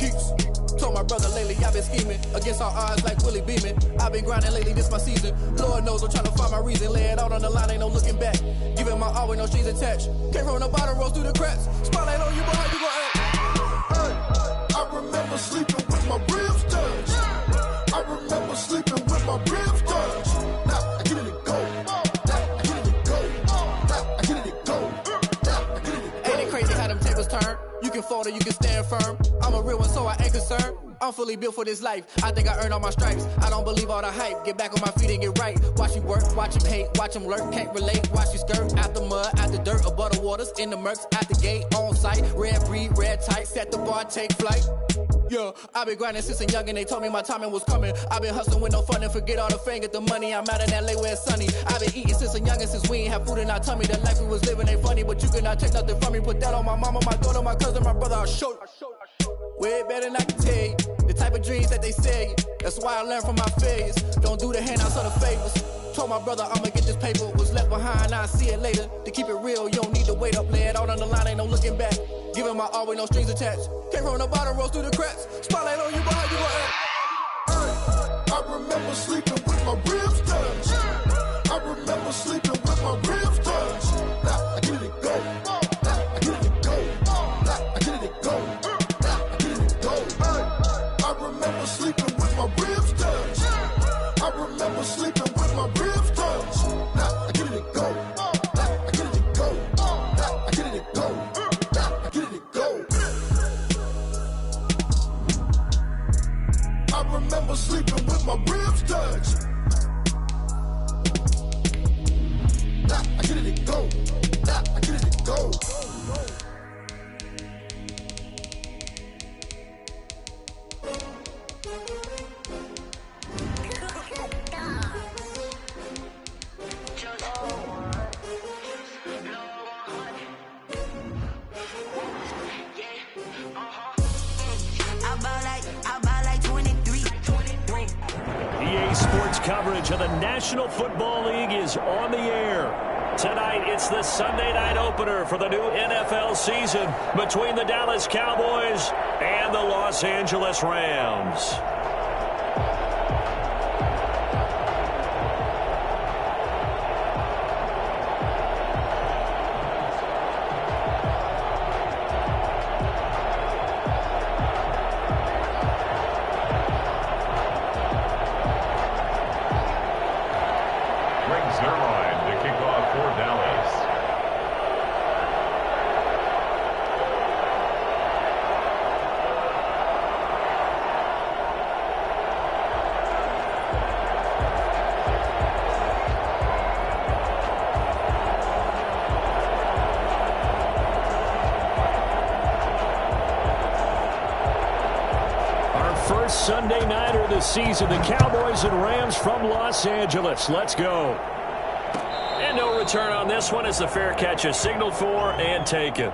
keeps. Told my brother lately I've been scheming against all odds like Willie Beeman. I've been grinding lately, this my season. Lord knows I'm trying to find my reason. Lay it out on the line, ain't no looking back. Giving my all with no strings attached. Came from the bottom, rose through the cracks. Spotlight on you, boy, how you gon' act? Hey, I remember sleeping with my ribs touched. I remember sleeping with my ribs touched. Now I get it to go. Now I get it to go. Now I get it to go. Now I get it to go. Ain't it crazy how them tables turn? You can fold or you can stand firm. I'm a real one, so I ain't concerned. I'm fully built for this life. I think I earned all my stripes. I don't believe all the hype. Get back on my feet and get right. Watch you work, watch him hate, watch him lurk. Can't relate, watch you skirt. Out the mud, out the dirt, above the waters, in the murks, out the gate, on site. Red breed, red tight, set the bar, take flight. Yeah, I've been grinding since a youngin', they told me my timing was coming. I've been hustling with no fun and forget all the fame, get the money. I'm out in LA where it's sunny. I've been eating since a youngin', since we ain't have food in our tummy. The life we was living ain't funny, but you cannot take nothing from me. Put that on my mama, my daughter, my cousin, my brother, I'll show you. Way better than I can tell you. The type of dreams that they sell you. That's why I learned from my failures. Don't do the handouts or the favors. Told my brother I'ma get this paper. Was left behind, I'll see it later. To keep it real, you don't need to wait up. Lay it out on the line, ain't no looking back. Giving my all with no strings attached. Came from the bottom, rose through the cracks. Spotlight on you, boy, how you gon' act? I remember sleeping with my ribs touched. I remember sleeping with my ribs touched. Now I get it to go. Now I get it to go. Now I get it to go. Now I get it to go. I remember sleeping with my ribs touched. I remember sleeping with my ribs touched. Now I get it to go. Now I get it to go. Now I get it to go. Now I get it to go. I remember sleeping with my ribs touched. Now I get it to go. Now I get it to go. Sports coverage of the National Football League is on the air. Tonight, it's the Sunday night opener for the new NFL season between the Dallas Cowboys and the Los Angeles Rams. Sunday nighter this season, the Cowboys and Rams from Los Angeles. Let's go. And no return on this one as the fair catch is signaled for and taken.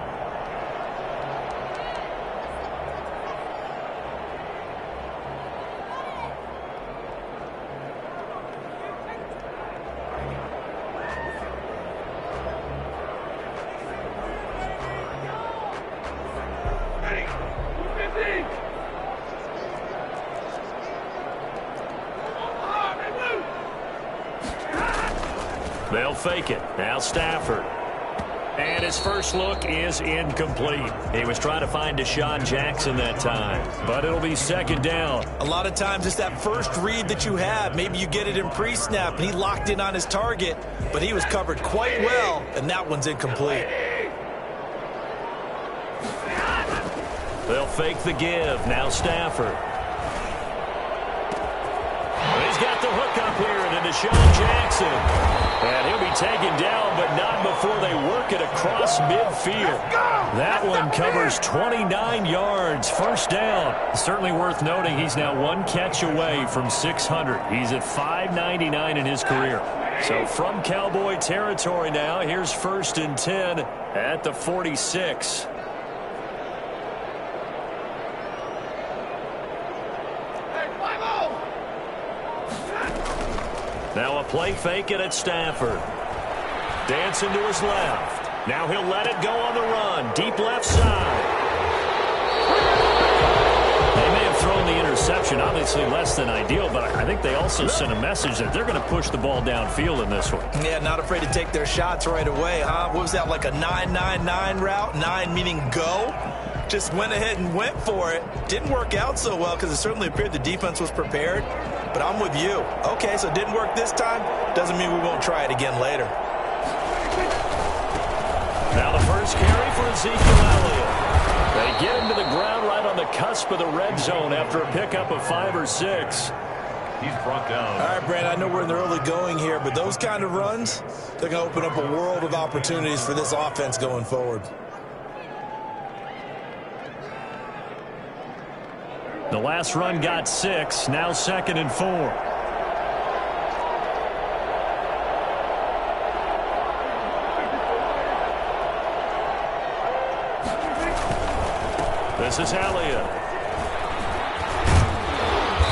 They'll fake it. Now Stafford. And his first look is incomplete. He was trying to find Deshaun Jackson that time. But it'll be second down. A lot of times it's that first read that you have. Maybe you get it in pre-snap and he locked in on his target. But he was covered quite well, and that one's incomplete. They'll fake the give. Now Stafford. He's got the hook up here to Deshaun Jackson. And he'll be taken down, but not before they work it across midfield. That one covers 29 yards. First down. Certainly worth noting he's now one catch away from 600. He's at 599 in his career. So from Cowboy territory now, here's 1st and 10 at the 46. Now a play fake it at Stafford. Dancing to his left. Now he'll let it go on the run. Deep left side. the interception, obviously less than ideal, but I think they also sent a message that they're going to push the ball downfield in this one. Yeah, not afraid to take their shots right away, huh? What was that, like a 9-9-9 route? 9 meaning go? Just went ahead and went for it. Didn't work out so well because it certainly appeared the defense was prepared. But I'm with you. Okay, so it didn't work this time. Doesn't mean we won't try it again later. Now the first carry for Ezekiel Elliott. They get him to the ground right on the cusp of the red zone after a pickup of 5 or 6. He's brought down. All right, Brad, I know we're in the early going here, but those kind of runs, they're going to open up a world of opportunities for this offense going forward. The last run got 6, now 2nd and 4. This is Elliott.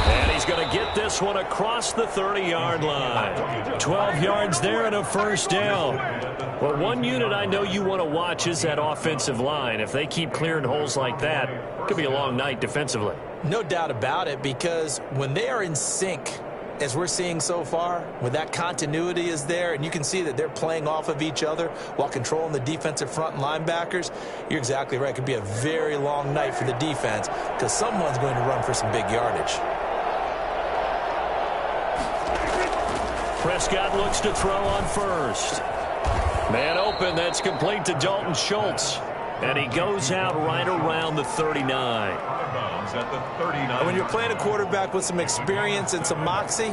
And he's going to get this one across the 30-yard line. 12 yards there and a first down. Well, one unit I know you want to watch is that offensive line. If they keep clearing holes like that, it could be a long night defensively. No doubt about it, because when they are in sync, as we're seeing so far, when that continuity is there, and you can see that they're playing off of each other while controlling the defensive front and linebackers, you're exactly right. It could be a very long night for the defense because someone's going to run for some big yardage. Prescott looks to throw on first. Man open, that's complete to Dalton Schultz. And he goes out right around the 39. At the 39. When you're playing a quarterback with some experience and some moxie,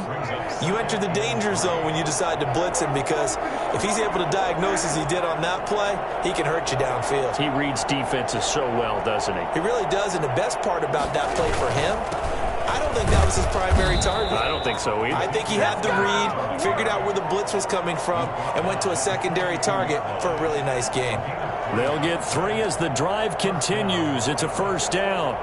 you enter the danger zone when you decide to blitz him, because if he's able to diagnose as he did on that play, he can hurt you downfield. He reads defenses so well, doesn't he? He really does, and the best part about that play for him, I don't think that was his primary target. I don't think so either. I think he had the read, figured out where the blitz was coming from, and went to a secondary target for a really nice game. They'll get 3 as the drive continues. It's a first down.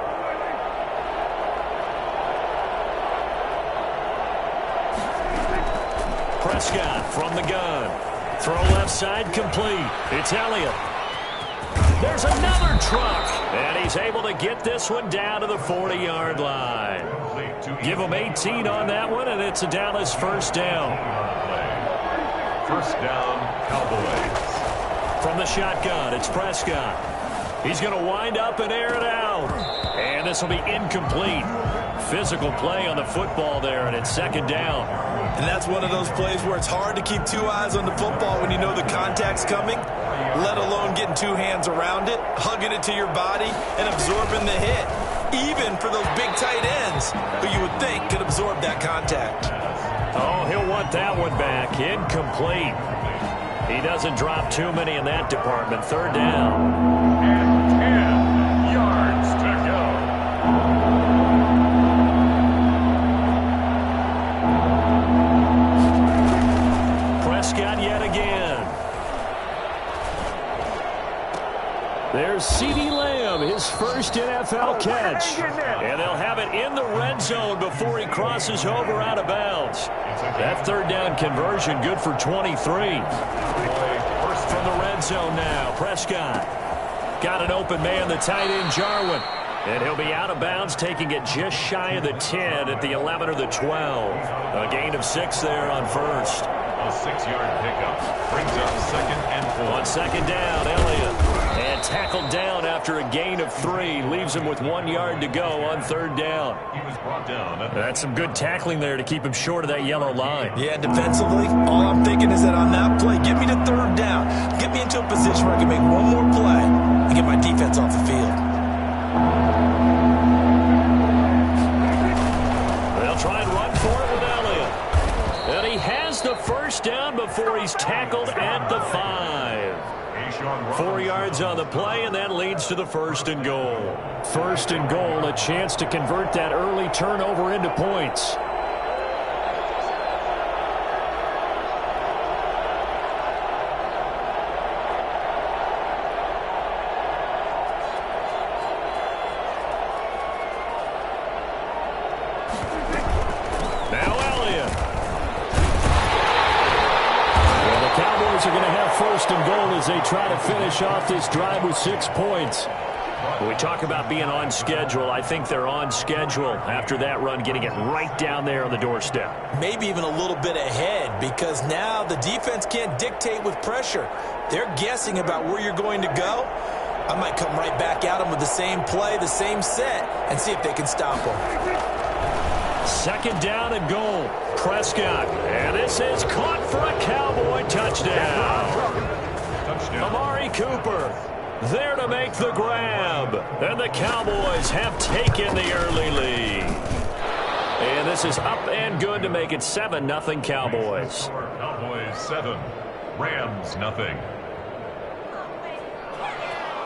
Prescott from the gun. Throw left side complete. It's Elliott. There's another truck. And he's able to get this one down to the 40-yard line. Give him 18 on that one, and it's a Dallas first down. First down, Cowboys. From the shotgun, it's Prescott. He's going to wind up and air it out. And this will be incomplete. Physical play on the football there, and it's second down. And that's one of those plays where it's hard to keep 2 eyes on the football when you know the contact's coming, let alone getting 2 hands around it, hugging it to your body, and absorbing the hit. Even for those big tight ends who you would think could absorb that contact. Oh, he'll want that one back. Incomplete. He doesn't drop too many in that department. Third down. And 10 yards to go. Prescott yet again. There's CeeDee Lamb, his first NFL catch. And they'll have it in the red zone before he crosses over out of bounds. That third down conversion good for 23. From the red zone now, Prescott. Got an open man, the tight end, Jarwin. And he'll be out of bounds, taking it just shy of the 10 at the 11 or the 12. A gain of 6 there on first. A 6-yard pickup brings up 2nd and 4. On second down, Elliott. And tackled down after a gain of 3. Leaves him with 1 yard to go on third down. He was brought down. That's some good tackling there to keep him short of that yellow line. Yeah, defensively, all I'm thinking is that on that play, get me to third down. Get me into a position where I can make one more play and get my defense off the field. They'll try and run for it with Elliott. And he has the first down before he's tackled at the 5. 4 yards on the play, and that leads to the first and goal. First and goal, a chance to convert that early turnover into points. Now Elliott. Well, the Cowboys are going to have first and goal as they try to finish off this drive with 6 points. When we talk about being on schedule, I think they're on schedule after that run, getting it right down there on the doorstep. Maybe even a little bit ahead, because now the defense can't dictate with pressure. They're guessing about where you're going to go. I might come right back at them with the same play, the same set, and see if they can stop them. Second down and goal. Prescott. And this is caught for a Cowboy touchdown. Amari Cooper there to make the grab. And the Cowboys have taken the early lead. And this is up and good to make it 7-0 Cowboys. Cowboys 7, Rams nothing.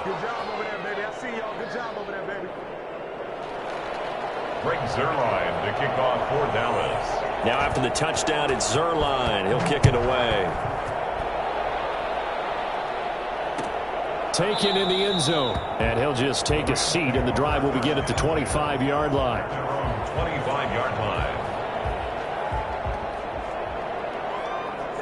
Good job over there, baby. I see y'all. Good job over there, baby. Greg Zuerlein to kick off for Dallas. Now after the touchdown, it's Zuerlein. He'll kick it away. Taken in the end zone. And he'll just take a seat, and the drive will begin at the 25-yard line. 25-yard line.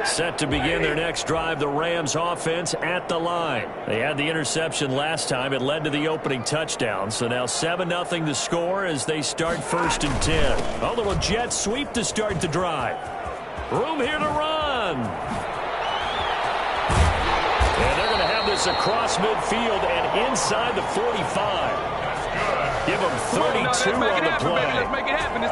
Set to begin their next drive, the Rams offense at the line. They had the interception last time. It led to the opening touchdown. So now 7-0 the score as they start 1st and 10. A little jet sweep to start the drive. Room here to run. And they're going to have this across midfield and inside the 45. Give them 32 on the play.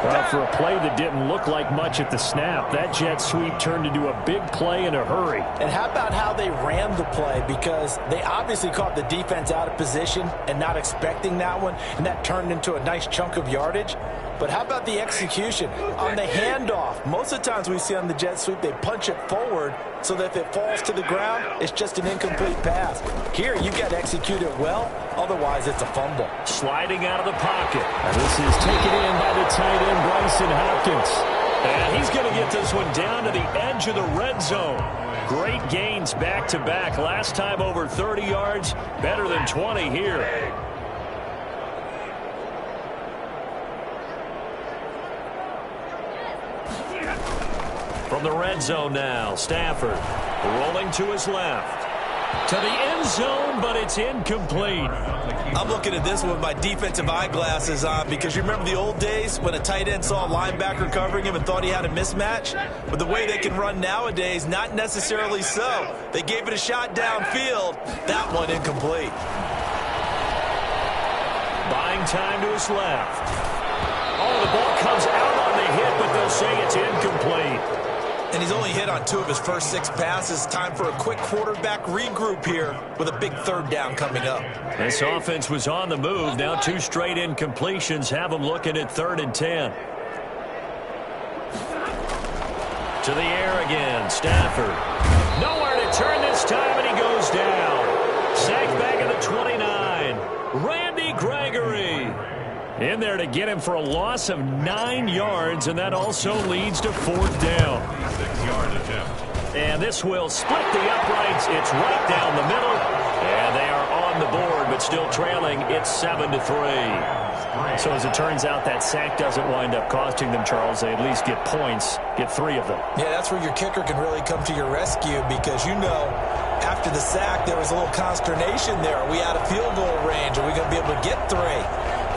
Well, for a play that didn't look like much at the snap, that jet sweep turned into a big play in a hurry. And how about how they ran the play? Because they obviously caught the defense out of position and not expecting that one, and that turned into a nice chunk of yardage. But how about the execution on the handoff? Most of the times we see on the jet sweep, they punch it forward so that if it falls to the ground, it's just an incomplete pass. Here, you've got to execute it well. Otherwise, it's a fumble. Sliding out of the pocket. And this is taken in by the tight end, Bryson Hopkins. And he's going to get this one down to the edge of the red zone. Great gains back-to-back. Last time over 30 yards, better than 20 here. From the red zone now, Stafford rolling to his left. To the end zone, but it's incomplete. I'm looking at this one with my defensive eyeglasses on because you remember the old days when a tight end saw a linebacker covering him and thought he had a mismatch? But the way they can run nowadays, not necessarily so. They gave it a shot downfield. That one incomplete. Buying time to his left. Oh, the ball comes out on the hit, but they'll say it's incomplete. And he's only hit on 2 of his first 6 passes. Time for a quick quarterback regroup here with a big 3rd down coming up. This offense was on the move. Now 2 straight incompletions have them looking at 3rd and 10. To the air again, Stafford. Nowhere to turn this time, and he goes down. Sacked back at the 29. Randy Gregory in there to get him for a loss of 9 yards, and that also leads to 4th down. 6-yard attempt. And this will split the uprights. It's right down the middle, and they are on the board, but still trailing. It's 7-3. So as it turns out, that sack doesn't wind up costing them, Charles. They at least get points, get 3 of them. Yeah, that's where your kicker can really come to your rescue because, you know, after the sack, there was a little consternation there. Are we out of field goal range? Are we going to be able to get 3?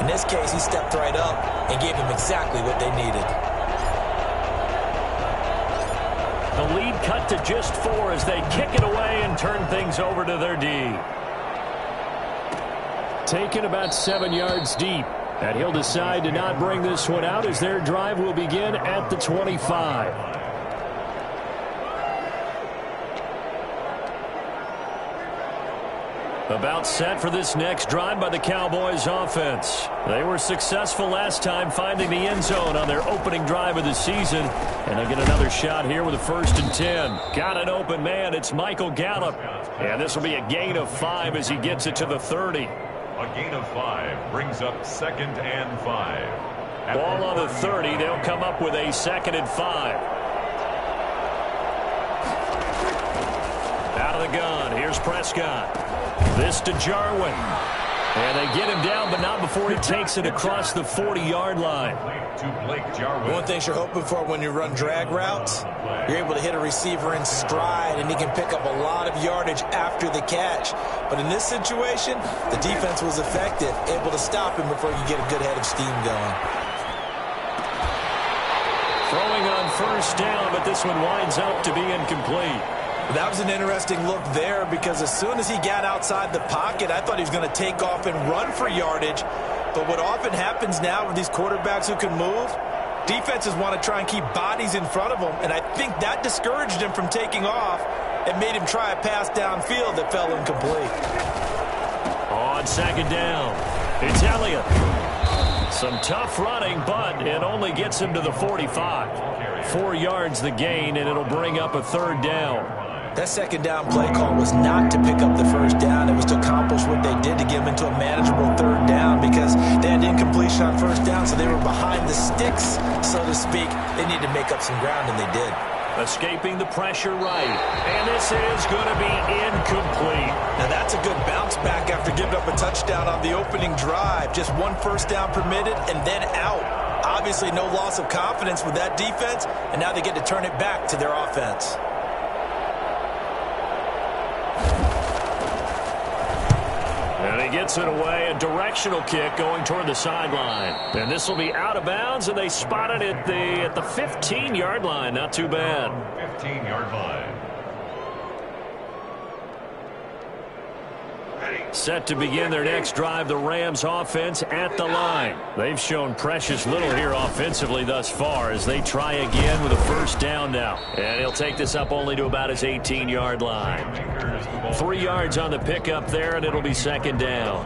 In this case, he stepped right up and gave them exactly what they needed. The lead cut to just 4 as they kick it away and turn things over to their D. Taken about 7 yards deep. And he'll decide to not bring this one out as their drive will begin at the 25. About set for this next drive by the Cowboys offense. They were successful last time finding the end zone on their opening drive of the season. And they'll get another shot here with a 1st and 10. Got an open man. It's Michael Gallup. And this will be a gain of 5 as he gets it to the 30. A gain of 5 brings up 2nd and 5. Ball on the 30. They'll come up with a 2nd and 5. Out of the gun. Here's Prescott. This to Jarwin. And they get him down, but not before he takes it across the 40-yard line. One thing you're hoping for when you run drag routes, you're able to hit a receiver in stride, and he can pick up a lot of yardage after the catch. But in this situation, the defense was effective, able to stop him before you get a good head of steam going. Throwing on first down, but this one winds up to be incomplete. That was an interesting look there because as soon as he got outside the pocket, I thought he was going to take off and run for yardage. But what often happens now with these quarterbacks who can move, defenses want to try and keep bodies in front of them, and I think that discouraged him from taking off and made him try a pass downfield that fell incomplete. On second down, it's Elliott. Some tough running, but it only gets him to the 45. 4 yards the gain, and it'll bring up a third down. That second down play call was not to pick up the first down. It was to accomplish what they did to get them into a manageable third down because they had incompletion on first down, so they were behind the sticks, so to speak. They needed to make up some ground, and they did. Escaping the pressure right, and this is going to be incomplete. Now that's a good bounce back after giving up a touchdown on the opening drive. Just 1 first down permitted and then out. Obviously no loss of confidence with that defense, and now they get to turn it back to their offense. And he gets it away, a directional kick going toward the sideline. And this will be out of bounds, and they spot it at the 15-yard line. Not too bad. 15-yard line. Set to begin their next drive, the Rams offense at the line. They've shown precious little here offensively thus far as they try again with a first down now. And he'll take this up only to about his 18-yard line. 3 yards on the pickup there, and it'll be second down.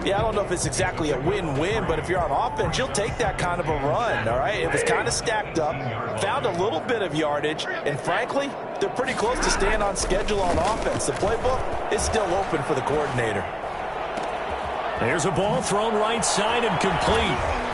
Yeah, I don't know if it's exactly a win-win, but if you're on offense, you'll take that kind of a run, all right? It was kind of stacked up, found a little bit of yardage, and frankly, they're pretty close to staying on schedule on offense. The playbook is still open for the coordinator. There's a ball thrown right side and complete.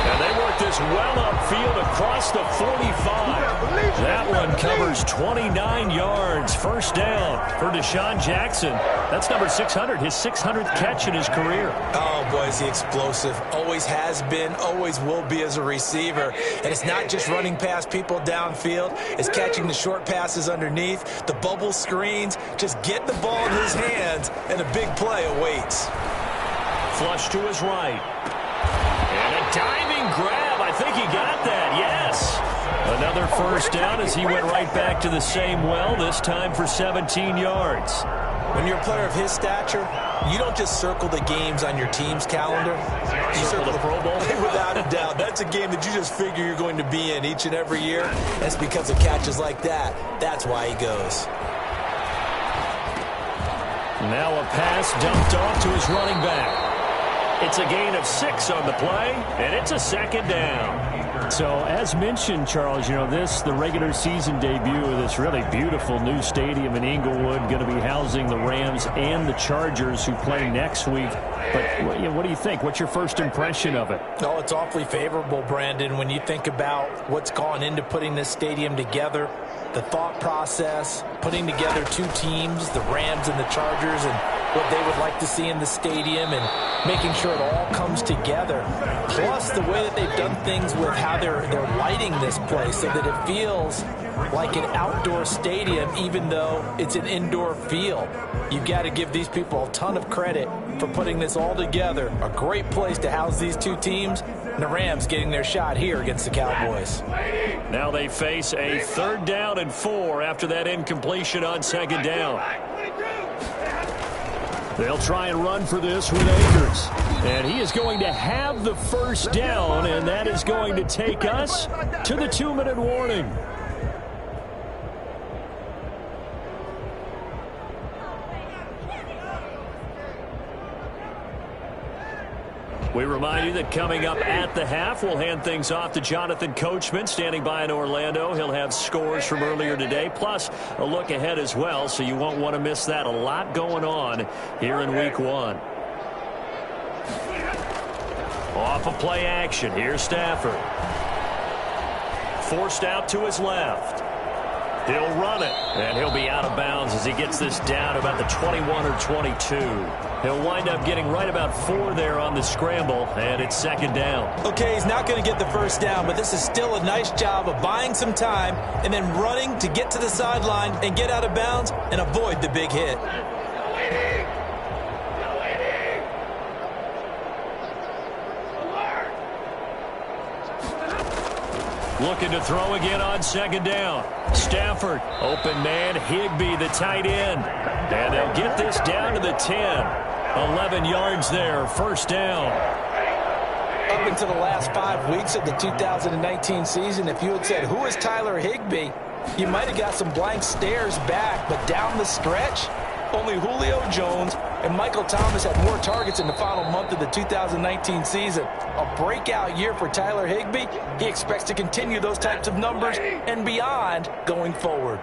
And they work this well upfield across the 45. That one covers 29 yards. First down for Deshaun Jackson. That's number 600, his 600th catch in his career. Oh, boy, is he explosive. Always has been, always will be as a receiver. And it's not just running past people downfield. It's catching the short passes underneath, the bubble screens. Just get the ball in his hands, and a big play awaits. Flush to his right. And a diving grab. I think he got that, yes. Another first down as he went right back to the same well, this time for 17 yards. When you're a player of his stature, you don't just circle the games on your team's calendar. You circle the Pro Bowl. Without a doubt. That's a game that you just figure you're going to be in each and every year. That's because of catches like that. That's why he goes. Now a pass dumped off to his running back. It's a gain of 6 on the play, and it's a second down. So, as mentioned, Charles, you know, the regular season debut of this really beautiful new stadium in Inglewood, going to be housing the Rams and the Chargers who play next week. But you know, what do you think? What's your first impression of it? Oh, it's awfully favorable, Brandon, when you think about what's gone into putting this stadium together, the thought process, putting together two teams, the Rams and the Chargers, and what they would like to see in the stadium, and making sure it all comes together. Plus, the way that they've done things with how they're lighting this place so that it feels like an outdoor stadium, even though it's an indoor field. You've got to give these people a ton of credit for putting this all together. A great place to house these two teams, and the Rams getting their shot here against the Cowboys. Now they face a 3rd down and 4 after that incompletion on 2nd down. They'll try and run for this with Akers. And he is going to have the first down, and that is going to take us to the 2-minute warning. We remind you that coming up at the half, we'll hand things off to Jonathan Coachman, standing by in Orlando. He'll have scores from earlier today, plus a look ahead as well, so you won't want to miss that. A lot going on here in Week 1. Off of play action, here's Stafford. Forced out to his left. He'll run it, and he'll be out of bounds as he gets this down about the 21 or 22. He'll wind up getting right about 4 there on the scramble, and it's second down. Okay, he's not going to get the first down, but this is still a nice job of buying some time and then running to get to the sideline and get out of bounds and avoid the big hit. Looking to throw again on second down. Stafford, open man, Higbee, the tight end. And they'll get this down to the 10. 11 yards there, first down. Up until the last 5 weeks of the 2019 season, if you had said, who is Tyler Higbee, you might have got some blank stares back. But down the stretch, only Julio Jones and Michael Thomas had more targets in the final month of the 2019 season. A breakout year for Tyler Higbee. He expects to continue those types of numbers and beyond going forward.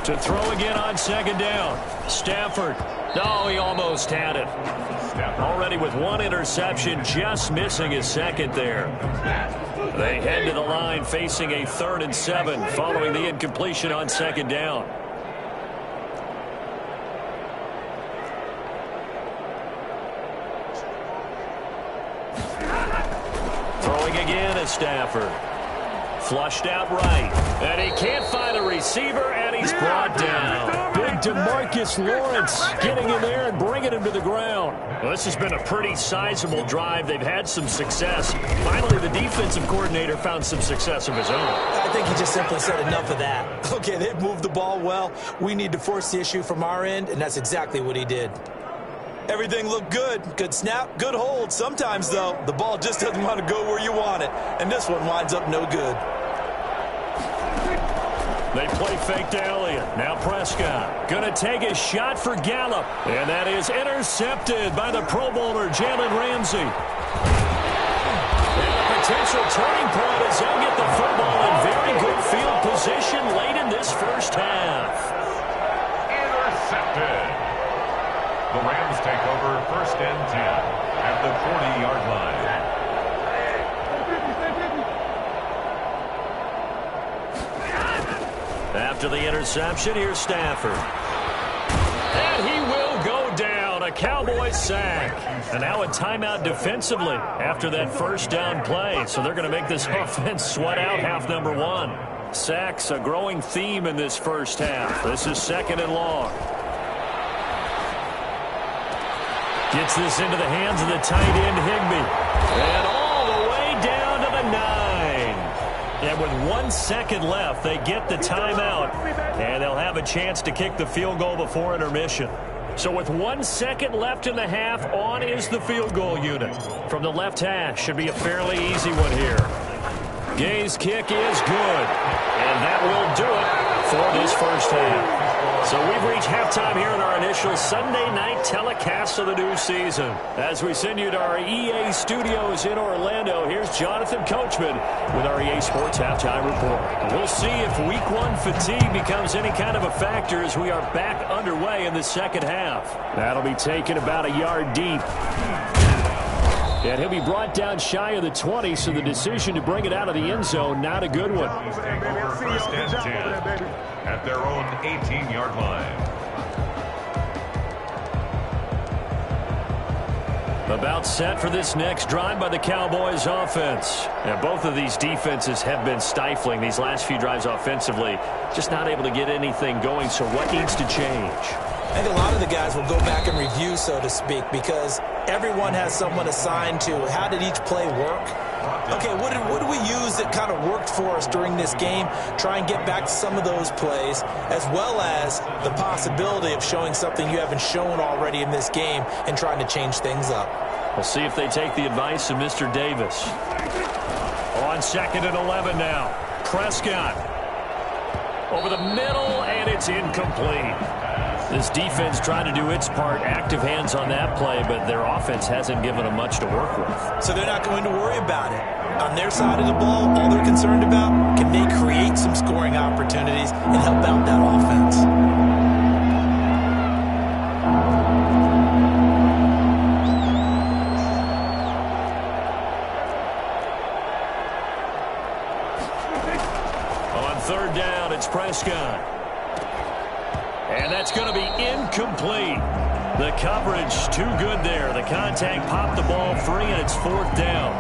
To throw again on second down. Stafford. Oh, he almost had it. Already with 1 interception, just missing his second there. They head to the line facing a 3rd and 7 following the incompletion on second down. Throwing again is Stafford. Flushed out right. And he can't find a receiver, and he's brought down. Big DeMarcus Lawrence getting in there and bringing him to the ground. Well, this has been a pretty sizable drive. They've had some success. Finally, the defensive coordinator found some success of his own. I think he just simply said enough of that. Okay, they've moved the ball well. We need to force the issue from our end, and that's exactly what he did. Everything looked good. Good snap, good hold. Sometimes, though, the ball just doesn't want to go where you want it. And this one winds up no good. They play fake to Elliott. Now Prescott going to take a shot for Gallup. And that is intercepted by the Pro Bowler, Jalen Ramsey. And a potential turning point as they'll get the football in very good field position late in this first half. Intercepted. The Rams take over 1st and 10 at the 40-yard line. After the interception, here's Stafford. And he will go down. A Cowboys sack. And now a timeout defensively after that first down play. So they're going to make this offense sweat out half number 1. Sacks, a growing theme in this first half. This is 2nd and long. Gets this into the hands of the tight end, Higbee. And all the way down to the 9. And with 1 second left, they get the timeout. And they'll have a chance to kick the field goal before intermission. So with 1 second left in the half, on is the field goal unit. From the left hash, should be a fairly easy one here. Gay's kick is good. And that will do it for this first half. So we've reached halftime here in our initial Sunday night telecast of the new season. As we send you to our EA studios in Orlando, here's Jonathan Coachman with our EA Sports Halftime Report. We'll see if Week 1 fatigue becomes any kind of a factor as we are back underway in the second half. That'll be taken about a yard deep. And he'll be brought down shy of the 20, so the decision to bring it out of the end zone, not a good one. Take over 1st and 10 at their own 18-yard line. About set for this next drive by the Cowboys offense. And both of these defenses have been stifling these last few drives offensively. Just not able to get anything going, so what needs to change? I think a lot of the guys will go back and review, so to speak, because everyone has someone assigned to how did each play work. Okay, what do we use that kind of worked for us during this game? Try and get back to some of those plays, as well as the possibility of showing something you haven't shown already in this game and trying to change things up. We'll see if they take the advice of Mr. Davis. On 2nd and 11 now. Prescott over the middle, and it's incomplete. This defense trying to do its part, active hands on that play, but their offense hasn't given them much to work with. So they're not going to worry about it. On their side of the ball, all they're concerned about, can they create some scoring opportunities and help out that offense? complete. The coverage too good there. The contact popped the ball free, and it's 4th down.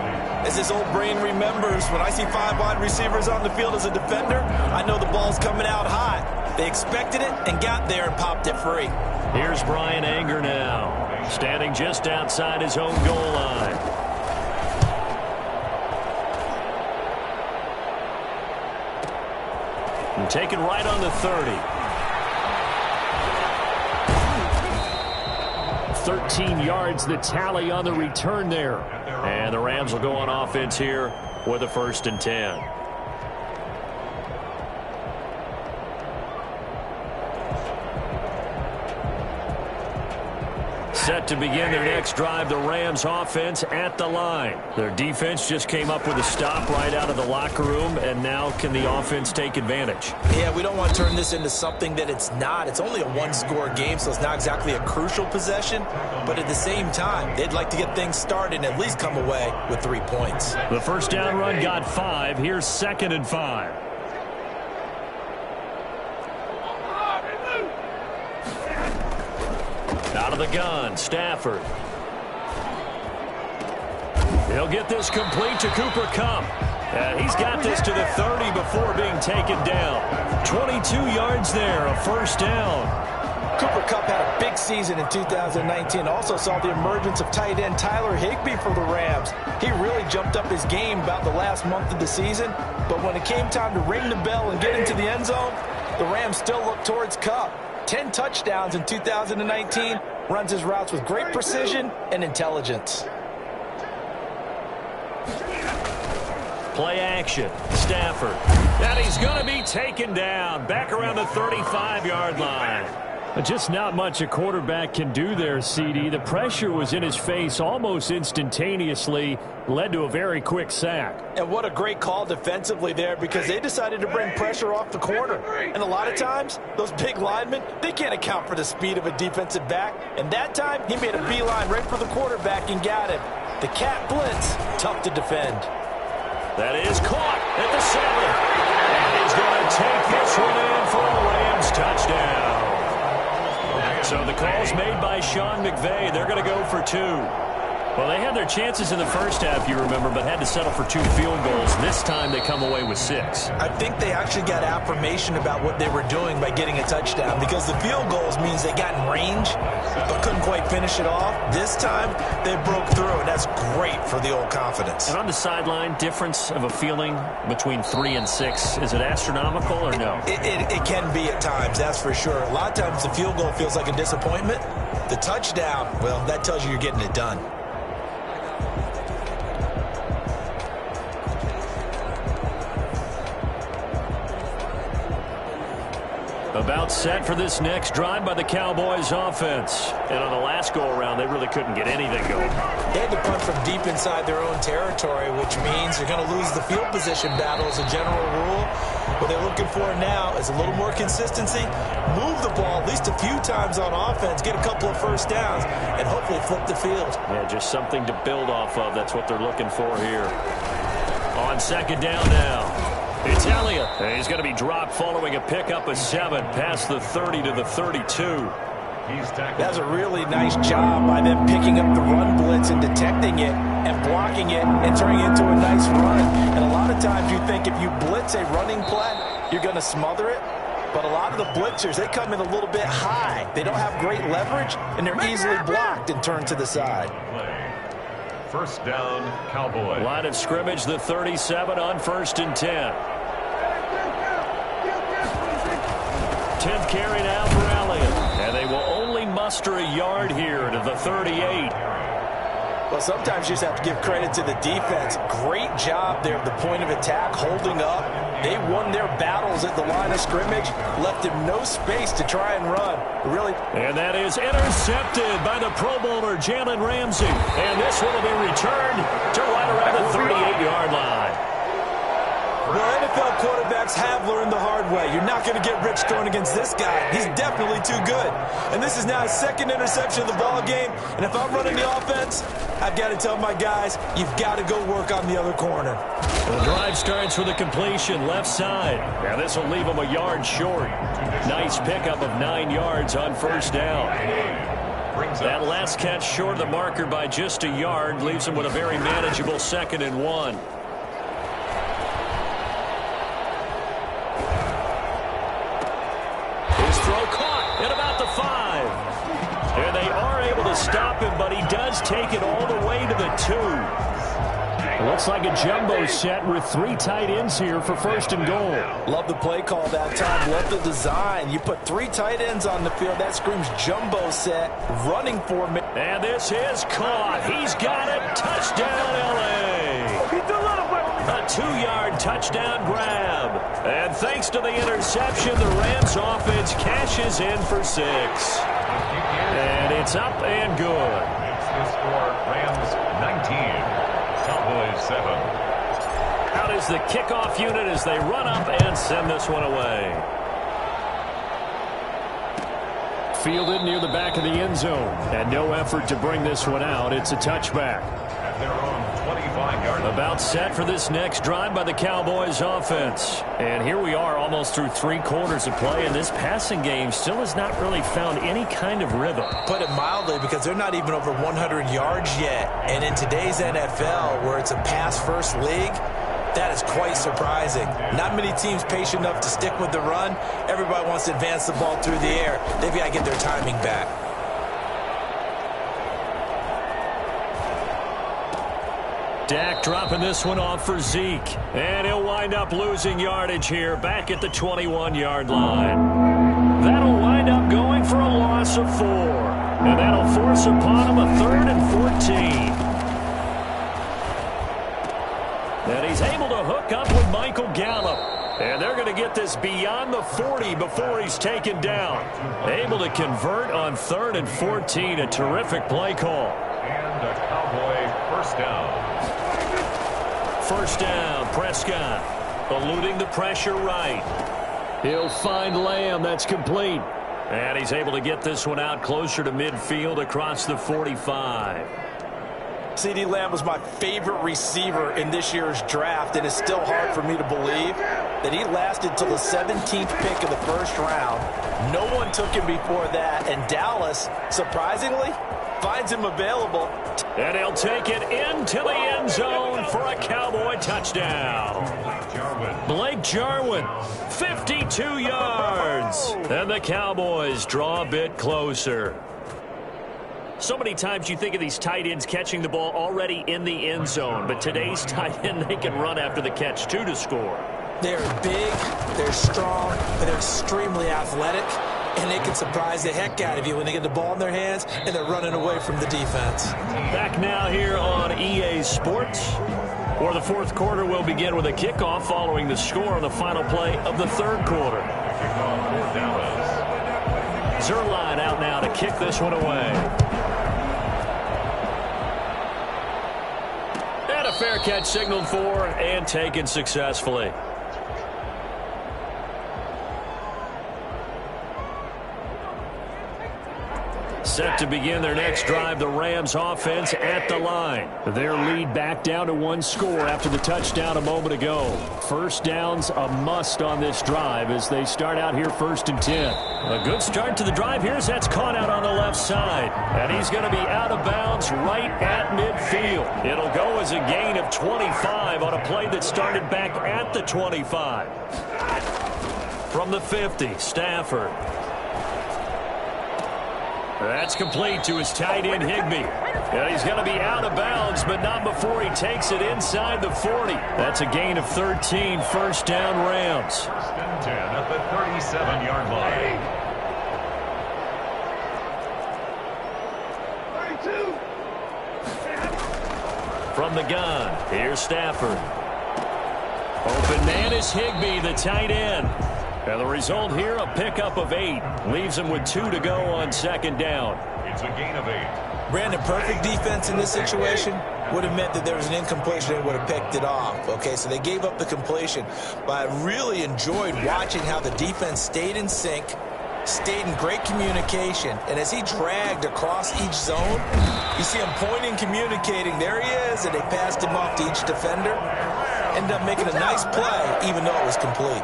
As this old brain remembers, when I see 5 wide receivers on the field as a defender, I know the ball's coming out hot. They expected it and got there and popped it free. Here's Brian Anger now, standing just outside his own goal line. And taken right on the 30. 13 yards the tally on the return there. And the Rams will go on offense here with a 1st and 10. Set to begin their next drive, the Rams offense at the line. Their defense just came up with a stop right out of the locker room, and now can the offense take advantage? Yeah, we don't want to turn this into something that it's not. It's only a one-score game, so it's not exactly a crucial possession. But at the same time, they'd like to get things started and at least come away with 3 points. The first down run got 5. Here's 2nd and 5. Out of the gun, Stafford. He'll get this complete to Cooper Kupp. And he's got this to the 30 before being taken down. 22 yards there, a 1st down. Cooper Kupp had a big season in 2019. Also saw the emergence of tight end Tyler Higbee for the Rams. He really jumped up his game about the last month of the season. But when it came time to ring the bell and get into the end zone, the Rams still looked towards Kupp. 10 touchdowns in 2019, runs his routes with great precision and intelligence. Play action, Stafford. And he's going to be taken down back around the 35-yard line. Just not much a quarterback can do there, CD. The pressure was in his face almost instantaneously, led to a very quick sack. And what a great call defensively there, because they decided to bring pressure off the corner. And a lot of times, those big linemen, they can't account for the speed of a defensive back. And that time, he made a beeline right for the quarterback and got him. The cat blitz, tough to defend. That is caught at the 7. And he's going to take this one in for a Rams touchdown. So the call's made by Sean McVay. They're going to go for 2. Well, they had their chances in the first half, you remember, but had to settle for 2 field goals. This time they come away with 6. I think they actually got affirmation about what they were doing by getting a touchdown, because the field goals means they got in range but couldn't quite finish it off. This time they broke through, and that's great for the old confidence. And on the sideline, difference of a feeling between 3 and 6, is it astronomical or no? It can be at times, that's for sure. A lot of times the field goal feels like a disappointment. The touchdown, well, that tells you you're getting it done. About set for this next drive by the Cowboys offense. And on the last go-around, they really couldn't get anything going. They had to punt from deep inside their own territory, which means you're going to lose the field position battle as a general rule. What they're looking for now is a little more consistency, move the ball at least a few times on offense, get a couple of first downs, and hopefully flip the field. Yeah, just something to build off of. That's what they're looking for here. On 2nd down now. It's Elliott. And he's going to be dropped following a pickup of 7 past the 30 to the 32. That's a really nice job by them picking up the run blitz and detecting it and blocking it and turning it into a nice run. And a lot of times you think if you blitz a running play, you're going to smother it. But a lot of the blitzers, they come in a little bit high. They don't have great leverage, and they're easily blocked and turned to the side. First down, Cowboys. Line of scrimmage, the 37 on 1st and 10. 10th carry now for Elliott. And they will only muster a yard here to the 38. Well, sometimes you just have to give credit to the defense. Great job there at the point of attack, holding up. They won their battles at the line of scrimmage, left him no space to try and run. Really. And that is intercepted by the Pro Bowler, Jalen Ramsey. And this one will be returned to right around the 38-yard line. Well, NFL quarterbacks have learned the hard way. You're not going to get rich throwing against this guy. He's definitely too good. And this is now his second interception of the ball game. And if I'm running the offense, I've got to tell my guys, you've got to go work on the other corner. The drive starts with a completion left side. Now this will leave him a yard short. Nice pickup of 9 yards on first down. That last catch short of the marker by just a yard leaves him with a very manageable 2nd and 1. His throw caught at about the 5. And they are able to stop him, but he does take it all the way to the 2. It looks like a jumbo set with 3 tight ends here for 1st and goal. Love the play call that time. Love the design. You put 3 tight ends on the field. That screams jumbo set, running formation. And this is caught. He's got it. Touchdown, L.A. A 2-yard touchdown grab. And thanks to the interception, the Rams offense cashes in for 6. And it's up and good. It's the score, Rams 19. Cowboys 7. Out is the kickoff unit as they run up and send this one away. Fielded near the back of the end zone. And no effort to bring this one out. It's a touchback. At their own 25-yard line. About set for this next drive by the Cowboys offense. And here we are almost through 3 quarters of play, and this passing game still has not really found any kind of rhythm. Put it mildly, because they're not even over 100 yards yet. And in today's NFL, where it's a pass-first league, that is quite surprising. Not many teams patient enough to stick with the run. Everybody wants to advance the ball through the air. They've got to get their timing back. Dak dropping this one off for Zeke. And he'll wind up losing yardage here back at the 21-yard line. That'll wind up going for a loss of 4. And that'll force upon him a 3rd and 14. And he's able to hook up with Michael Gallup. And they're going to get this beyond the 40 before he's taken down. Able to convert on 3rd and 14. A terrific play call. And a Cowboy first down. First down, Prescott eluding the pressure right. He'll find Lamb. That's complete. And he's able to get this one out closer to midfield across the 45. CeeDee Lamb was my favorite receiver in this year's draft, and it's still hard for me to believe that he lasted till the 17th pick of the 1st round. No one took him before that, and Dallas, surprisingly, finds him available. And he'll take it into the end zone for a Cowboy touchdown. Blake Jarwin, 52 yards. And the Cowboys draw a bit closer. So many times you think of these tight ends catching the ball already in the end zone, but today's tight end, they can run after the catch, too, to score. They're big, they're strong, and they're extremely athletic, and they can surprise the heck out of you when they get the ball in their hands and they're running away from the defense. Back now here on EA Sports, where the 4th quarter will begin with a kickoff following the score on the final play of the 3rd quarter. Zerline out now to kick this one away. And a fair catch signaled for and taken successfully. Set to begin their next drive, the Rams offense at the line. Their lead back down to 1 score after the touchdown a moment ago. First down's a must on this drive as they start out here 1st and 10. A good start to the drive here as that's caught out on the left side. And he's going to be out of bounds right at midfield. It'll go as a gain of 25 on a play that started back at the 25. From the 50, Stafford. That's complete to his tight end, Higbee. And he's going to be out of bounds, but not before he takes it inside the 40. That's a gain of 13, first down Rams. 10 at the 37-yard line. 32. From the gun, here's Stafford. Open man is Higbee, the tight end. And the result here, a pickup of 8. Leaves him with 2 to go on 2nd down. It's a gain of 8. Brandon, perfect defense in this situation. would have meant that there was an incompletion and would have picked it off. Okay, so they gave up the completion. But I really enjoyed watching how the defense stayed in sync, stayed in great communication, and as he dragged across each zone, you see him pointing, communicating. There he is, and they passed him off to each defender. Ended up making a nice play, even though it was complete.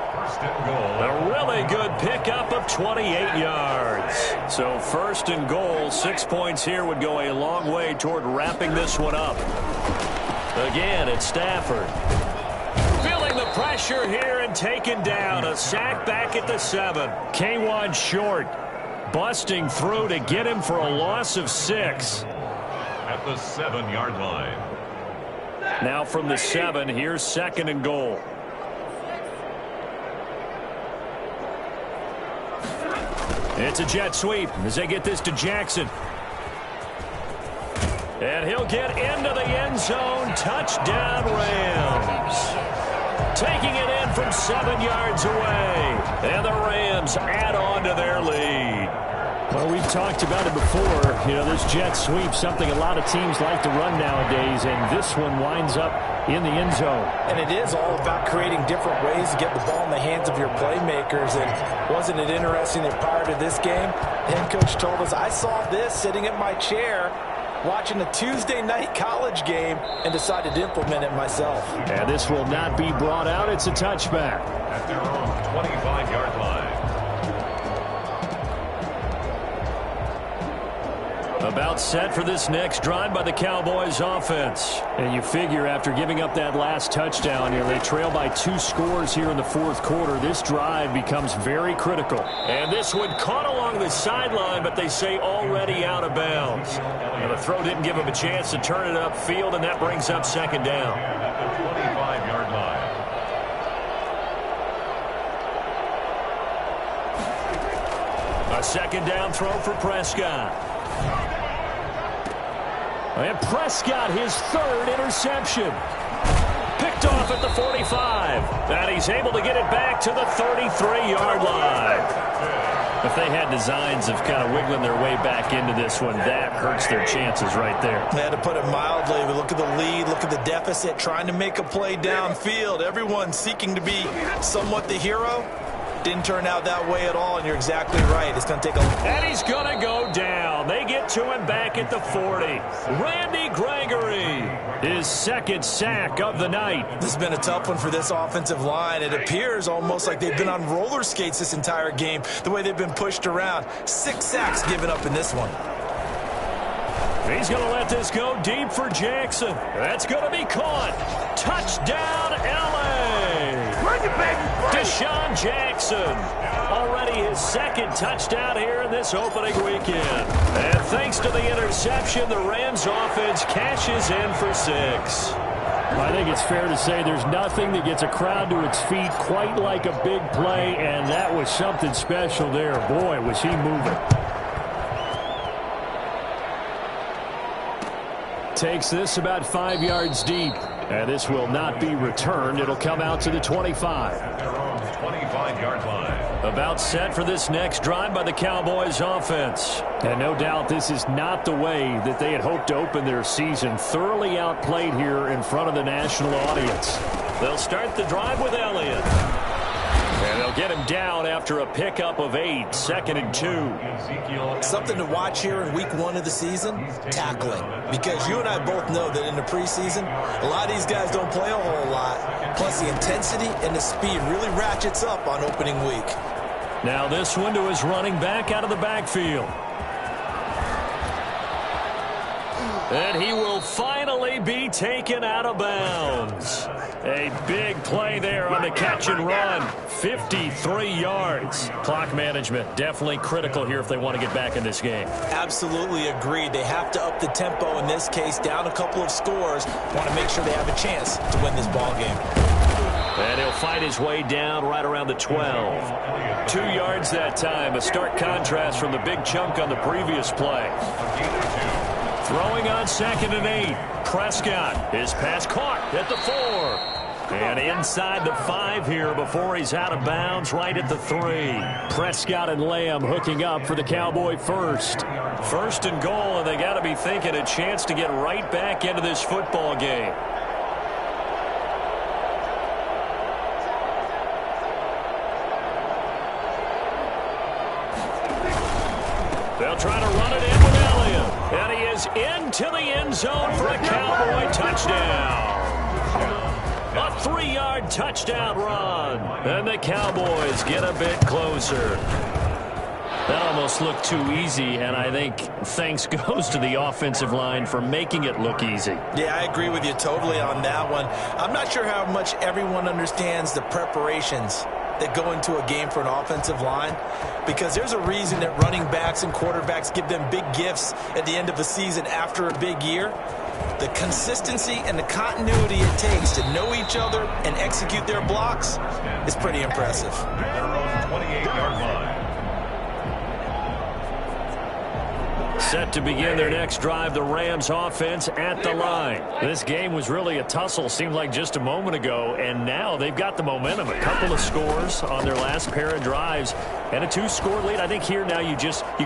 A really good pickup of 28 yards. So first and goal, 6 points here would go a long way toward wrapping this one up. Again, it's Stafford. Feeling the pressure here and taken down. A sack back at the 7. K1 short. Busting through to get him for a loss of 6. At the 7-yard line. Now from the 7, here's second and goal. It's a jet sweep as they get this to Jackson. And he'll get into the end zone. Touchdown, Rams. Taking it in from 7 yards away. And the Rams add on to their lead. Well, we've talked about it before. You know, this jet sweep, something a lot of teams like to run nowadays, and this one winds up in the end zone. And it is all about creating different ways to get the ball in the hands of your playmakers. And wasn't it interesting that prior to this game, the head coach told us, I saw this sitting in my chair watching a Tuesday night college game and decided to implement it myself. And this will not be brought out. It's a touchback. At their own 25-yard line. About set for this next drive by the Cowboys offense. And you figure after giving up that last touchdown, you know, they trail by 2 scores here in the fourth quarter. This drive becomes very critical. And this one caught along the sideline, but they say already out of bounds. And the throw didn't give him a chance to turn it upfield, and that brings up second down. At the 25-yard line. A second down throw for Prescott. And Prescott, his third interception. Picked off at the 45. And he's able to get it back to the 33-yard line. If they had designs of kind of wiggling their way back into this one, that hurts their chances right there. They had to put it mildly, but look at the lead, look at the deficit, trying to make a play downfield. Everyone seeking to be somewhat the hero. Didn't turn out that way at all, and you're exactly right. It's going to take a... And he's going to go down. They get to him back at the 40. Randy Gregory, his second sack of the night. This has been a tough one for this offensive line. It appears almost like they've been on roller skates this entire game, the way they've been pushed around. 6 sacks given up in this one. He's going to let this go deep for Jackson. That's going to be caught. Touchdown, L.A. Deshaun Jackson. Already his second touchdown here in this opening weekend. And thanks to the interception, the Rams offense cashes in for 6. I think it's fair to say there's nothing that gets a crowd to its feet quite like a big play, and that was something special there. Boy, was he moving. Takes this about 5 yards deep. And this will not be returned. It'll come out to the 25. Their own 25-yard line. About set for this next drive by the Cowboys offense. And no doubt this is not the way that they had hoped to open their season. Thoroughly outplayed here in front of the national audience. They'll start the drive with Elliott. And they'll get him down after a pickup of 8, 2nd and 2. Something to watch here in week 1 of the season, tackling. Because you and I both know that in the preseason, a lot of these guys don't play a whole lot. Plus the intensity and the speed really ratchets up on opening week. Now this one to his running back out of the backfield. And he will finally be taken out of bounds. A big play there on the catch and run. 53 yards. Clock management definitely critical here if they want to get back in this game. Absolutely agreed. They have to up the tempo in this case. Down a couple of scores. Want to make sure they have a chance to win this ball game. And he'll fight his way down right around the 12. 2 yards that time. A stark contrast from the big chunk on the previous play. Throwing on 2nd and 8. Prescott. His pass caught at the 4. And inside the 5 here before he's out of bounds, right at the 3. Prescott and Lamb hooking up for the Cowboy first. First and goal, and they got to be thinking a chance to get right back into this football game. They'll try to run it in with Elliott. And he is into the end zone for a Cowboy touchdown. A 3-yard touchdown run. And the Cowboys get a bit closer. That almost looked too easy, and I think thanks goes to the offensive line for making it look easy. Yeah, I agree with you totally on that one. I'm not sure how much everyone understands the preparations that go into a game for an offensive line, because there's a reason that running backs and quarterbacks give them big gifts at the end of a season after a big year. The consistency and the continuity it takes to know each other and execute their blocks is pretty impressive. Their own 28-yard line. Set to begin their next drive, the Rams offense at the line. This game was really a tussle, seemed like just a moment ago, and now they've got the momentum. A couple of scores on their last pair of drives and a 2-score lead. I think here now you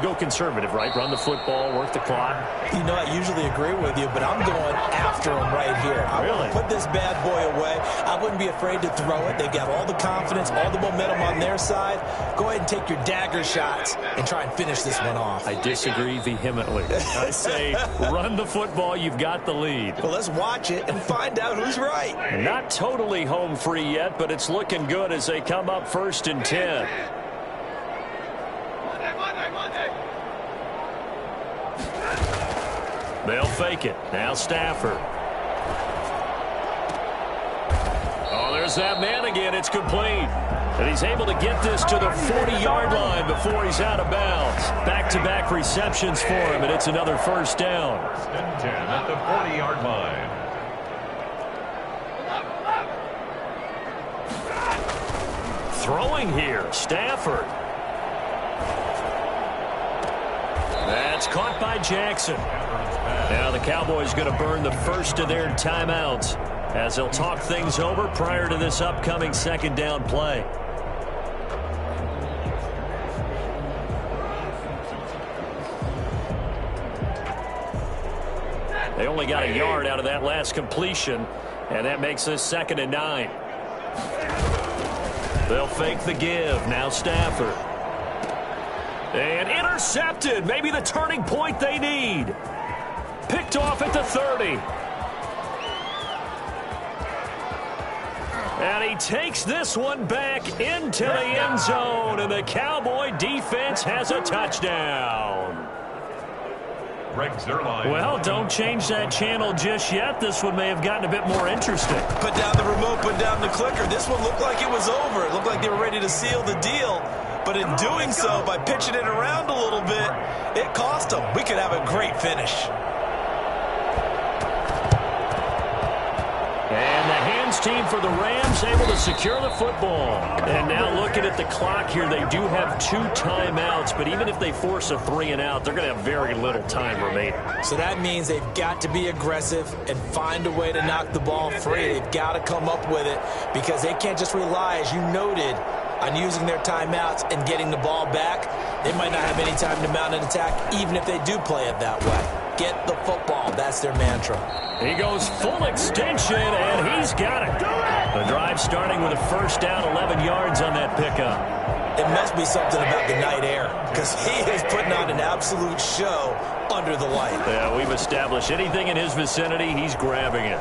go conservative, right? Run the football, work the clock. You know, I usually agree with you, but I'm going after him right here. I want to put this bad boy away. I wouldn't be afraid to throw it. They've got all the confidence, all the momentum on their side. Go ahead and take your dagger shots and try and finish this one off. I disagree vehemently. I say run the football. You've got the lead. Well, let's watch it and find out who's right. Not totally home free yet, but it's looking good as they come up 1st and 10. They'll fake it. Now Stafford. Oh, there's that man again. It's complete. And he's able to get this to the 40-yard line before he's out of bounds. Back-to-back receptions for him, and it's another first down. 1st and 10 at the 40-yard line. Throwing here, Stafford. That's caught by Jackson. Now the Cowboys going to burn the first of their timeouts as they'll talk things over prior to this upcoming 2nd down play. They only got a yard out of that last completion, and that makes this 2nd and 9. They'll fake the give. Now Stafford. And intercepted. Maybe the turning point they need. Picked off at the 30. And he takes this one back into the end zone, and the Cowboy defense has a touchdown. Well, don't change that channel just yet. This one may have gotten a bit more interesting. Put down the remote, put down the clicker. This one looked like it was over. It looked like they were ready to seal the deal. But in doing so, by pitching it around a little bit, it cost them. We could have a great finish. And the hands team for the Rams able to secure the football. And now looking at the clock here, they do have 2 timeouts, but even if they force a 3 and out, they're going to have very little time remaining. So that means they've got to be aggressive and find a way to knock the ball free. They've got to come up with it because they can't just rely, as you noted, on using their timeouts and getting the ball back. They might not have any time to mount an attack, even if they do play it that way. Get the football. That's their mantra. He goes full extension, and he's got it. The drive starting with a first down, 11 yards on that pickup. It must be something about the night air, because he is putting on an absolute show under the light. Yeah, we've established anything in his vicinity, he's grabbing it.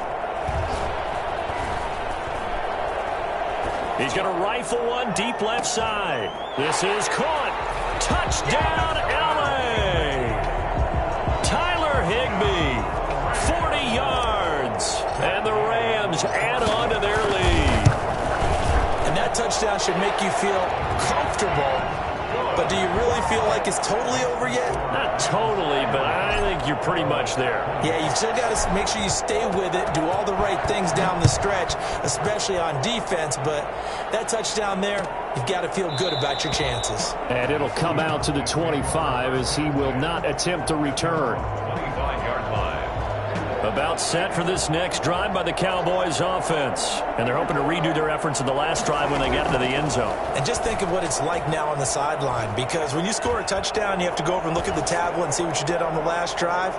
He's going to rifle one deep left side. This is caught. Touchdown, L.A. Tyler Higbee, 40 yards. And the Rams add on to their lead. And that touchdown should make you feel comfortable. But do you really feel like it's totally over yet? Not totally, but I think you're pretty much there. Yeah, you've still got to make sure you stay with it, do all the right things down the stretch, especially on defense. But that touchdown there, you've got to feel good about your chances. And it'll come out to the 25 as he will not attempt to return. 25-yard line. A About set for this next drive by the Cowboys offense. And they're hoping to redo their efforts in the last drive when they get into the end zone. And just think of what it's like now on the sideline, because when you score a touchdown, you have to go over and look at the tablet and see what you did on the last drive.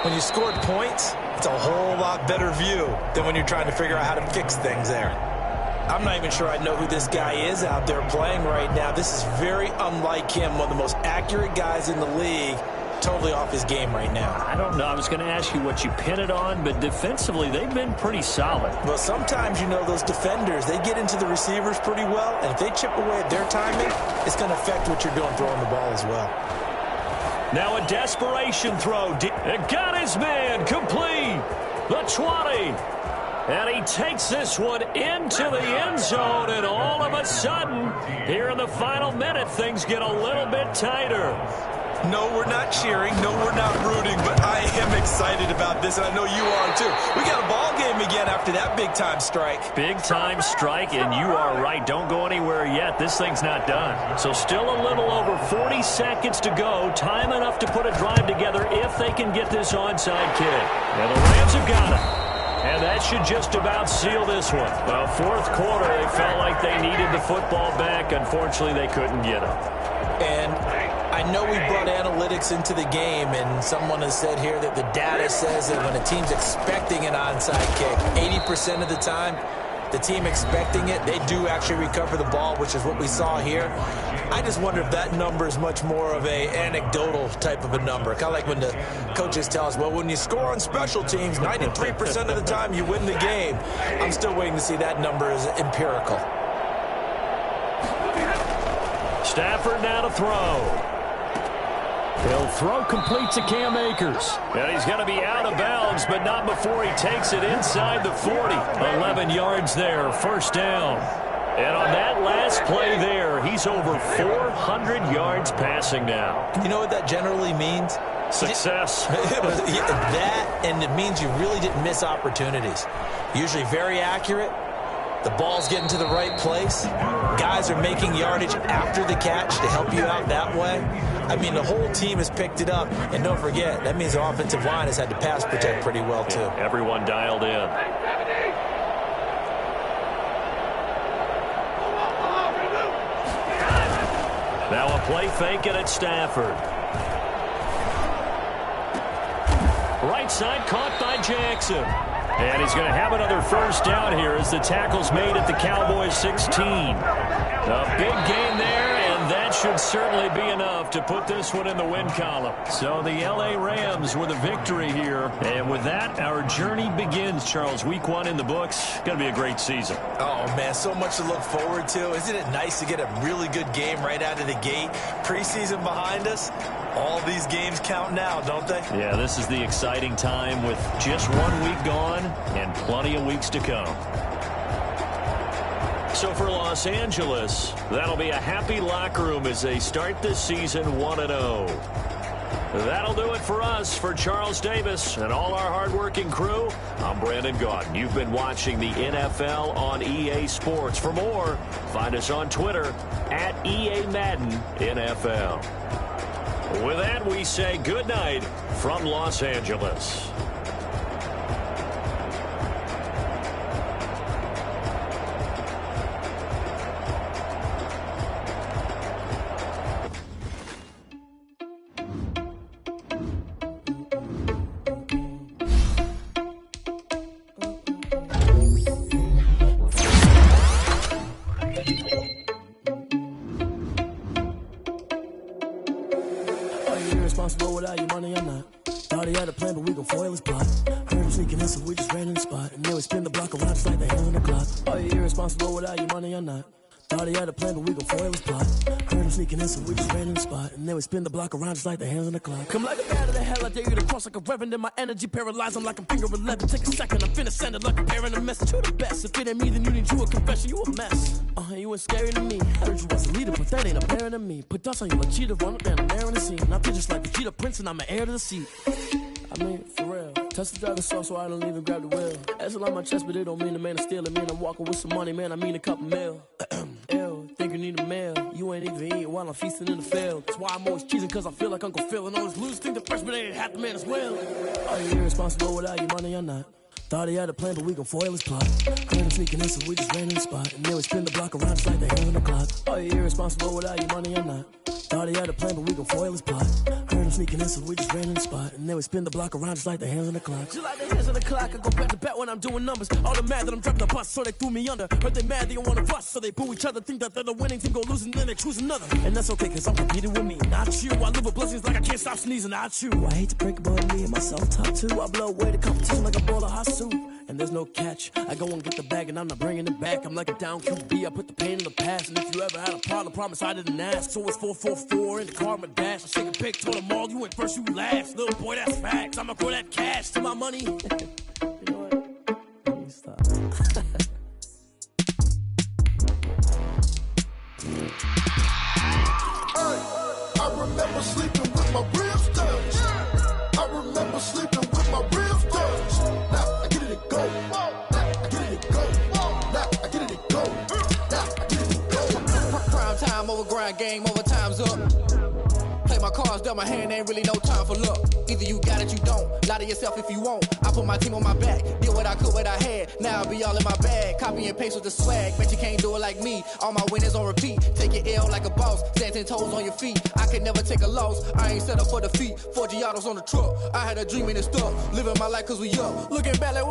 When you scored points, it's a whole lot better view than when you're trying to figure out how to fix things there. I'm not even sure I know who this guy is out there playing right now. This is very unlike him, one of the most accurate guys in the league. Totally off his game right now. I don't know. I was going to ask you what you pin it on, but defensively, they've been pretty solid. Well, sometimes, you know, those defenders, they get into the receivers pretty well, and if they chip away at their timing, it's going to affect what you're doing throwing the ball as well. Now a desperation throw. It got his man complete. The 20. And he takes this one into the end zone, and all of a sudden, here in the final minute, things get a little bit tighter. No, we're not cheering. No, we're not rooting, but I am excited about this, and I know you are too. We got a ball game again after that big-time strike. Big-time strike, and you are right. Don't go anywhere yet. This thing's not done. So still a little over 40 seconds to go. Time enough to put a drive together if they can get this onside kick. And the Rams have got it. And that should just about seal this one. Well, fourth quarter, they felt like they needed the football back. Unfortunately, they couldn't get it. And I know we brought analytics into the game, and someone has said here that the data says that when a team's expecting an onside kick, 80% of the time, the team expecting it, they do actually recover the ball, which is what we saw here. I just wonder if that number is much more of a anecdotal type of a number. Kind of like when the coaches tell us, well, when you score on special teams, 93% of the time you win the game. I'm still waiting to see that number is empirical. Stafford now to throw. He'll throw complete to Cam Akers. And he's going to be out of bounds, but not before he takes it inside the 40. 11 yards there, first down. And on that last play there, he's over 400 yards passing now. You know what that generally means? Success. That, and it means you really didn't miss opportunities. Usually very accurate. The ball's getting to the right place. Guys are making yardage after the catch to help you out that way. I mean, the whole team has picked it up. And don't forget, that means the offensive line has had to pass protect pretty well, too. Yeah, everyone dialed in. Now a play fake it at Stafford. Right side caught by Jackson. And he's going to have another first down here as the tackle's made at the Cowboys 16. A big gain there, and that should certainly be enough to put this one in the win column. So the L.A. Rams with a victory here. And with that, our journey begins, Charles. Week 1 in the books. Going to be a great season. Oh, man, so much to look forward to. Isn't it nice to get a really good game right out of the gate? Preseason behind us. All these games count now, don't they? Yeah, this is the exciting time with just 1 week gone and plenty of weeks to come. So for Los Angeles, that'll be a happy locker room as they start this season 1-0. That'll do it for us. For Charles Davis and all our hardworking crew, I'm Brandon Gaudin. You've been watching the NFL on EA Sports. For more, find us on Twitter at EA Madden NFL. With that, we say good night from Los Angeles. Responsible without your money, I'm not. Thought he had a plan, but we gon' foil his plot. Heard him sneaking in, so we just ran in the spot. And then we spin the block around just like the hand on the clock. Are you irresponsible without your money, I'm not. Thought he had a plan, but we gon' foil his plot. Heard him sneaking in, so we just ran in the spot. And then we spin the block around just like the hands on the clock. Come like a bat of the hell, I dare you to cross like a reverend. And my energy paralyzed, I'm like I'm finger 11. Take a second, I'm finna send it like a parent a message. You the best, if it ain't me, then you need you a confession. You a mess, you was scary to me. Heard you was a leader, but that ain't apparent to me. Put dust on you like cheetah, run up down the air in the scene. And I feel just like the cheetah prince, and I'm an heir to the seat. I mean, for real. Touch the driver's sauce so I don't even grab the wheel. That's on my chest, but it don't mean the man is stealing. Man, I'm walking with some money, man, I mean a couple mil. Ew, think think you need a meal. You ain't even eating while I'm feasting in the field. That's why I'm always cheesing, cause I feel like Uncle Phil. And all those losers think the freshman ain't half the man as well. Are you irresponsible without your money or not? Thought he had a plan, but we gon' foil his plot. Heard him sneaking in, so we just ran in the spot. And then we spin the block around just like the hands on the clock. Are you irresponsible without your money or not? Thought he had a plan, but we gon' foil his plot. Heard him sneaking in, so we just ran in the spot. And then we spin the block around just like the hands on the clock. Just like the hands on the clock, I go back to back when I'm doing numbers. All the mad that I'm dropping the bus, so they threw me under. Heard they mad, they don't wanna bust, so they boo each other. Think that they're the winning team, go losing, then they choose another. And that's okay, cause I'm competing with me, not you. I live with blessings like I can't stop sneezing, not you. I hate to break it, but me and myself top two. I blow away the competition like a bowl of hot soup. And there's no catch. I go and get the bag and I'm not bringing it back. I'm like a down QB, I put the pain in the past. And if you ever had a problem, promise I didn't ask. So it's 4-4-4 in the car, my dash. I shake a big, told them all, you went first, you last. Little boy, that's facts. I'ma throw that cash to my money. You know what? Let me stop. I remember sleeping with my ribs touched. I remember sleeping with my ribs touched. Now I get it and go. Now I get it and go. Now I get it and go. Now I get it and go. Prime time over grind game, over time's up. Play my cards, dealt my hand, ain't really no time for luck. Either you got it, you don't. Lie to yourself if you won't. I put my team on my back, did what I could, what I had. Now I'll be all in my bag, copy and paste with the swag. Bet you can't do it like me. All my winners on repeat. Take your L like a boss, stand 10 toes on your feet. I can never take a loss. I ain't set up for defeat. 4 Giottos on the truck. I had a dream and it stuck. Living my life cause we up. Looking back like